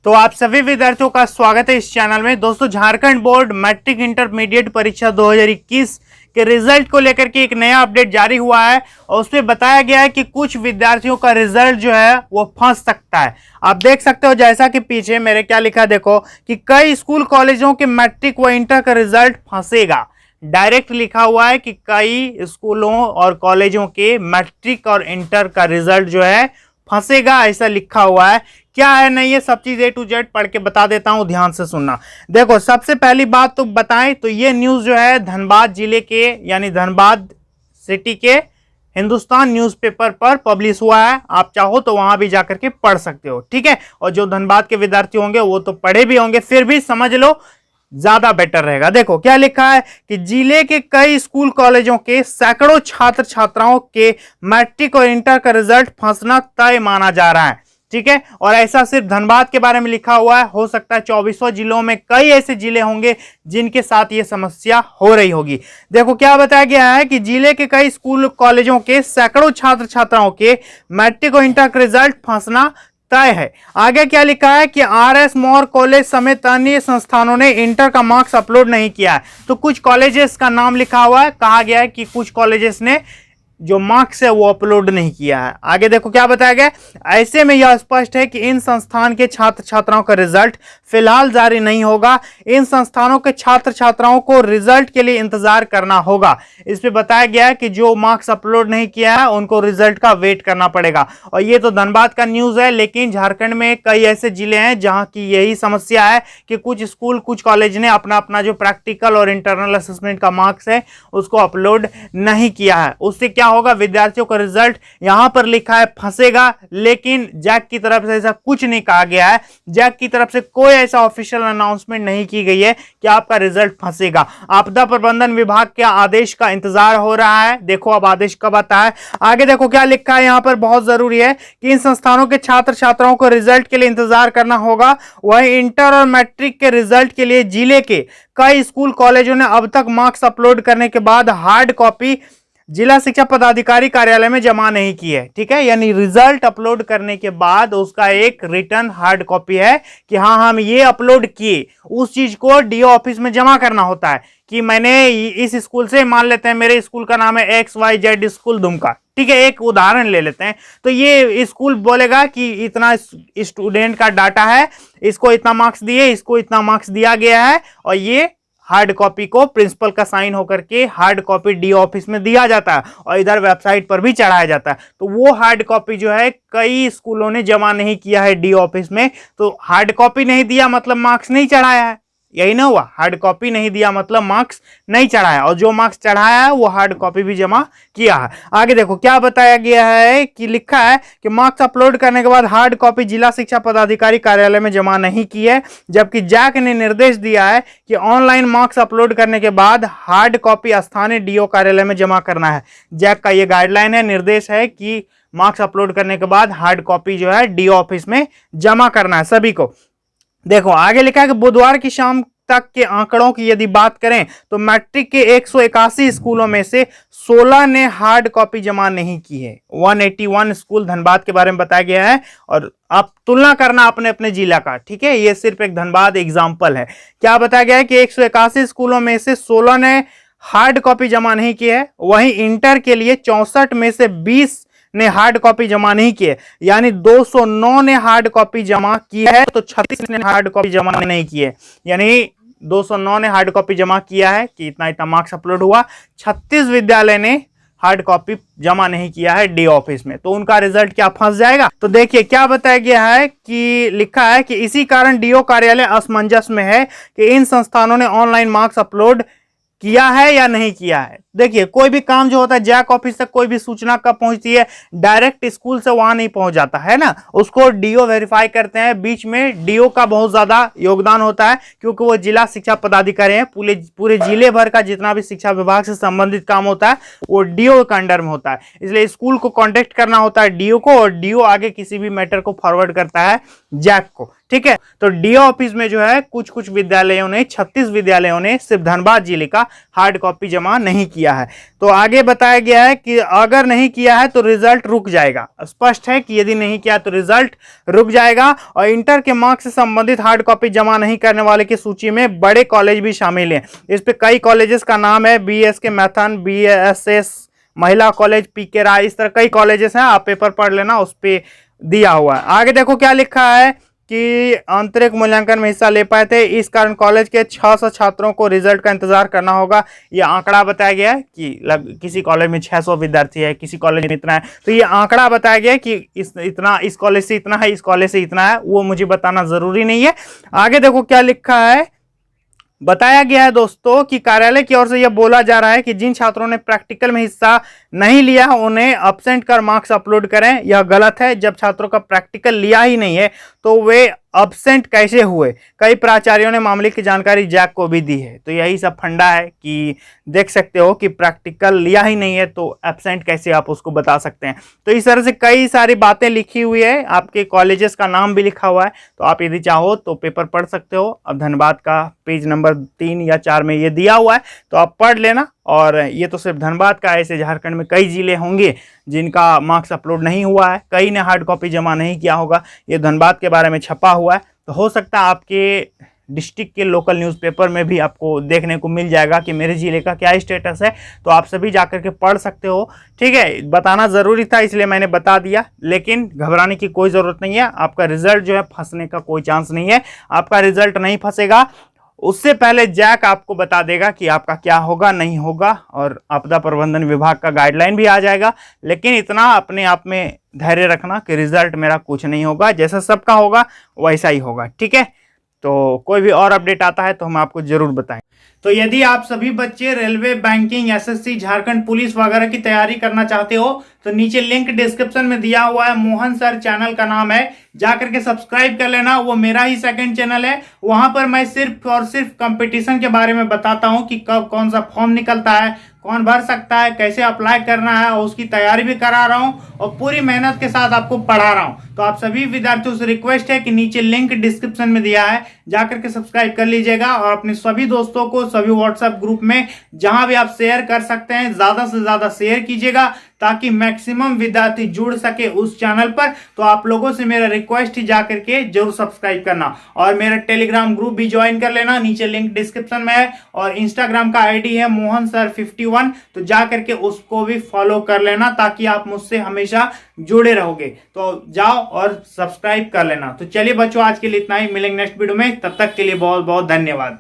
तो आप सभी विद्यार्थियों का स्वागत है इस चैनल में। दोस्तों, झारखंड बोर्ड मैट्रिक इंटरमीडिएट परीक्षा 2021 के रिजल्ट को लेकर के एक नया अपडेट जारी हुआ है और उसमें बताया गया है कि कुछ विद्यार्थियों का रिजल्ट जो है वो फंस सकता है। आप देख सकते हो जैसा कि पीछे मेरे क्या लिखा है, देखो कि कई स्कूल कॉलेजों के मैट्रिक व इंटर का रिजल्ट फंसेगा। डायरेक्ट लिखा हुआ है कि कई स्कूलों और कॉलेजों के मैट्रिक और इंटर का रिजल्ट जो है फंसेगा, ऐसा लिखा हुआ है। क्या है नहीं, ये सब चीज A to Z पढ़ के बता देता हूं, ध्यान से सुनना। देखो, सबसे पहली बात तो बताएं तो ये न्यूज जो है धनबाद जिले के यानी धनबाद सिटी के हिंदुस्तान न्यूज़पेपर पर पब्लिश हुआ है। आप चाहो तो वहां भी जाकर के पढ़ सकते हो, ठीक है। और जो धनबाद के विद्यार्थी होंगे वो तो पढ़े भी होंगे, फिर भी समझ लो, ज्यादा बेटर रहेगा। देखो क्या लिखा है कि जिले के कई स्कूल कॉलेजों के सैकड़ों छात्र छात्राओं के मैट्रिक और इंटर का रिजल्ट फंसना तय माना जा रहा है, ठीक है। और ऐसा सिर्फ धनबाद के बारे में लिखा हुआ है, हो सकता है 2400 जिलों में कई ऐसे जिले होंगे जिनके साथ ये समस्या हो रही होगी। देखो क्या बताया गया है कि जिले के कई स्कूल कॉलेजों के सैकड़ों छात्र छात्राओं के मैट्रिक और इंटर का रिजल्ट फंसना तय है। आगे क्या लिखा है कि RS मौर्य कॉलेज समेत अन्य संस्थानों ने इंटर का मार्क्स अपलोड नहीं किया है। तो कुछ कॉलेजेस का नाम लिखा हुआ है, कहा गया है कि कुछ कॉलेजेस ने जो मार्क्स है वो अपलोड नहीं किया है। आगे देखो क्या बताया गया, ऐसे में यह स्पष्ट है कि इन संस्थान के छात्र छात्राओं का रिजल्ट फिलहाल जारी नहीं होगा। इन संस्थानों के छात्र छात्राओं को रिजल्ट के लिए इंतजार करना होगा। इस पे बताया गया है कि जो मार्क्स अपलोड नहीं किया है उनको रिजल्ट का वेट करना पड़ेगा। और ये तो धनबाद का न्यूज है, लेकिन झारखंड में कई ऐसे जिले हैं जहां की यही समस्या है कि कुछ स्कूल कुछ कॉलेज ने अपना अपना जो प्रैक्टिकल और इंटरनल असेसमेंट का मार्क्स है उसको अपलोड नहीं किया है। उससे क्या होगा, विद्यार्थियों का रिजल्ट यहां पर लिखा है फंसेगा, लेकिन जैक की तरफ से ऐसा कुछ नहीं कहा गया है। जैक की तरफ से कोई ऐसा ऑफिशियल अनाउंसमेंट नहीं की गई है कि आपका रिजल्ट फंसेगा। आपदा प्रबंधन विभाग के आदेश का इंतजार हो रहा है। देखो अब आदेश कब आता है। आगे देखो क्या लिखा है, यहां पर बहुत जरूरी है कि इन संस्थानों के छात्र छात्राओं को रिजल्ट के लिए इंतजार करना होगा। वही इंटर और मैट्रिक के रिजल्ट के लिए जिले के कई स्कूल कॉलेजों ने अब तक मार्क्स अपलोड करने के बाद हार्ड कॉपी जिला शिक्षा पदाधिकारी कार्यालय में जमा नहीं की है, ठीक है। यानी रिजल्ट अपलोड करने के बाद उसका एक रिटर्न हार्ड कॉपी है कि हाँ हम ये अपलोड किए, उस चीज को DO ऑफिस में जमा करना होता है कि मैंने इस स्कूल से, मान लेते हैं मेरे स्कूल का नाम है XYZ स्कूल दुमका, ठीक है, एक उदाहरण ले लेते हैं। तो ये स्कूल बोलेगा कि इतना स्टूडेंट का डाटा है, इसको इतना मार्क्स दिए, इसको इतना मार्क्स दिया गया है, और ये हार्ड कॉपी को प्रिंसिपल का साइन होकर के हार्ड कॉपी DO ऑफिस में दिया जाता है और इधर वेबसाइट पर भी चढ़ाया जाता है। तो वो हार्ड कॉपी जो है कई स्कूलों ने जमा नहीं किया है DO ऑफिस में। तो हार्ड कॉपी नहीं दिया मतलब मार्क्स नहीं चढ़ाया है, यही ना हुआ। हार्ड कॉपी नहीं दिया मतलब मार्क्स नहीं चढ़ाया, और जो मार्क्स चढ़ाया है वो हार्ड कॉपी भी जमा किया है। आगे देखो क्या बताया गया है कि लिखा है कि मार्क्स अपलोड करने के बाद हार्ड कॉपी जिला शिक्षा पदाधिकारी कार्यालय में जमा नहीं की है, जबकि जैक ने निर्देश दिया है कि ऑनलाइन मार्क्स अपलोड करने के बाद हार्ड कॉपी स्थानीय DO कार्यालय में जमा करना है। जैक का ये गाइडलाइन है, निर्देश है कि मार्क्स अपलोड करने के बाद हार्ड कॉपी जो है DO ऑफिस में जमा करना है सभी को। देखो आगे लिखा है कि बुधवार की शाम तक के आंकड़ों की यदि बात करें तो मैट्रिक के 181 स्कूलों में से 16 ने हार्ड कॉपी जमा नहीं की है। 181 स्कूल धनबाद के बारे में बताया गया है, और आप तुलना करना अपने अपने जिला का, ठीक है। ये सिर्फ एक धनबाद एग्जाम्पल है। क्या बताया गया है कि 181 स्कूलों में से 16 ने हार्ड कॉपी जमा नहीं की है। वहीं इंटर के लिए 64 में से 20 ने हार्ड कॉपी जमा नहीं की है, यानी 209 ने हार्ड कॉपी जमा की है तो 36 ने हार्ड कॉपी जमा नहीं की है। यानी 209 ने हार्ड कॉपी जमा किया है कि इतना इतना मार्क्स अपलोड हुआ, 36 विद्यालय ने हार्ड कॉपी जमा नहीं किया है DO ऑफिस में, तो उनका रिजल्ट क्या फंस जाएगा। तो देखिए क्या बताया गया है कि लिखा है कि इसी कारण DO कार्यालय असमंजस में है कि इन संस्थानों ने ऑनलाइन मार्क्स अपलोड किया है या नहीं किया है। देखिए कोई भी काम जो होता है जैक ऑफिस तक कोई भी सूचना कब पहुंचती है, डायरेक्ट स्कूल से वहां नहीं पहुंच जाता है ना, उसको DO वेरीफाई करते हैं। बीच में DO का बहुत ज्यादा योगदान होता है क्योंकि वो जिला शिक्षा पदाधिकारी हैं। पूरे जिले भर का जितना भी शिक्षा विभाग से संबंधित काम होता है वो DO के अंडर में होता है। इसलिए स्कूल को कॉन्टेक्ट करना होता है DO को, और DO आगे किसी भी मैटर को फॉरवर्ड करता है जैक को। ठीक है, तो डीओ ऑफिस में जो है कुछ कुछ विद्यालयों ने, 36 विद्यालयों ने सिर्फ धनबाद जिले का हार्ड कॉपी जमा नहीं किया है। तो आगे बताया गया है कि अगर नहीं किया है तो रिजल्ट रुक जाएगा। स्पष्ट है कि यदि नहीं किया तो रिजल्ट रुक जाएगा। और इंटर के मार्क्स से संबंधित हार्ड कॉपी जमा नहीं करने वाले की सूची में बड़े कॉलेज भी शामिल हैं। इस पे कई कॉलेजेस का नाम है, BSK मैथन, BSS महिला कॉलेज, PK राय, इस तरह कई कॉलेजेस हैं, आप पेपर पढ़ लेना, उस पे दिया हुआ है। आगे देखो क्या लिखा है कि आंतरिक मूल्यांकन में हिस्सा ले पाए थे, इस कारण कॉलेज के 600 छात्रों को रिजल्ट का इंतजार करना होगा। ये आंकड़ा बताया गया है कि किसी कॉलेज में 600 विद्यार्थी है, किसी कॉलेज में इतना है, तो ये आंकड़ा बताया गया है कि इस कॉलेज से इतना है, इस कॉलेज से इतना है, वो मुझे बताना जरूरी नहीं है। आगे देखो क्या लिखा है, बताया गया है दोस्तों कि कार्यालय की ओर से यह बोला जा रहा है कि जिन छात्रों ने प्रैक्टिकल में हिस्सा नहीं लिया उन्हें अब्सेंट कर मार्क्स अपलोड करें। यह गलत है। जब छात्रों का प्रैक्टिकल लिया ही नहीं है तो वे अब्सेंट कैसे हुए? कई प्राचार्यों ने मामले की जानकारी जैक को भी दी है। तो यही सब फंडा है कि देख सकते हो कि प्रैक्टिकल लिया ही नहीं है तो एब्सेंट कैसे आप उसको बता सकते हैं। तो इस तरह से कई सारी बातें लिखी हुई है, आपके कॉलेजेस का नाम भी लिखा हुआ है, तो आप यदि चाहो तो पेपर पढ़ सकते हो। अब धनबाद का पेज नंबर 3 या 4 में ये दिया हुआ है, तो आप पढ़ लेना। और ये तो सिर्फ धनबाद का, ऐसे झारखंड में कई जिले होंगे जिनका मार्क्स अपलोड नहीं हुआ है, कई ने हार्ड कॉपी जमा नहीं किया होगा। ये धनबाद के बारे में छपा हुआ है, तो हो सकता है आपके डिस्ट्रिक्ट के लोकल न्यूज़पेपर में भी आपको देखने को मिल जाएगा कि मेरे जिले का क्या स्टेटस है। तो आप सभी जाकर के पढ़ सकते हो। ठीक है, बताना ज़रूरी था इसलिए मैंने बता दिया, लेकिन घबराने की कोई ज़रूरत नहीं है। आपका रिजल्ट जो है फंसने का कोई चांस नहीं है, आपका रिजल्ट नहीं फंसेगा। उससे पहले जैक आपको बता देगा कि आपका क्या होगा नहीं होगा, और आपदा प्रबंधन विभाग का गाइडलाइन भी आ जाएगा। लेकिन इतना अपने आप में धैर्य रखना कि रिजल्ट मेरा कुछ नहीं होगा, जैसा सबका होगा वैसा ही होगा। ठीक है, तो कोई भी और अपडेट आता है तो हम आपको जरूर बताएं। तो यदि आप सभी बच्चे railway, banking, SSC, Jharkhand police वगैरह की तैयारी करना चाहते हो तो नीचे लिंक डिस्क्रिप्शन में दिया हुआ है, मोहन सर चैनल का नाम है, जाकर के सब्सक्राइब कर लेना। वो मेरा ही सेकंड चैनल है, वहां पर मैं सिर्फ और सिर्फ कंपटीशन के बारे में बताता हूं कि कब कौन सा फॉर्म निकलता है, कौन भर सकता है, कैसे अप्लाई करना है, और उसकी तैयारी भी करा रहा हूं और पूरी मेहनत के साथ आपको पढ़ा रहा हूं। तो आप सभी विद्यार्थियों से रिक्वेस्ट है कि नीचे लिंक डिस्क्रिप्शन में दिया है, जाकर के सब्सक्राइब कर लीजिएगा। और अपने सभी दोस्तों को सभी व्हाट्सएप ग्रुप में जहां भी आप शेयर कर सकते हैं ज्यादा से ज्यादा शेयर कीजिएगा, ताकि मैक्सिमम विद्यार्थी जुड़ सके उस चैनल पर। तो आप लोगों से मेरा रिक्वेस्ट ही जाकर के जरूर सब्सक्राइब करना, और मेरा टेलीग्राम ग्रुप भी ज्वाइन कर लेना, नीचे लिंक डिस्क्रिप्शन में है। और इंस्टाग्राम का आईडी है मोहन सर 51, तो जाकर के उसको भी फॉलो कर लेना, ताकि आप मुझसे हमेशा जुड़े रहोगे। तो जाओ और सब्सक्राइब कर लेना। तो चलिए बच्चों, आज के लिए इतना ही, मिलेंगे नेक्स्ट वीडियो में, तब तक के लिए बहुत बहुत धन्यवाद।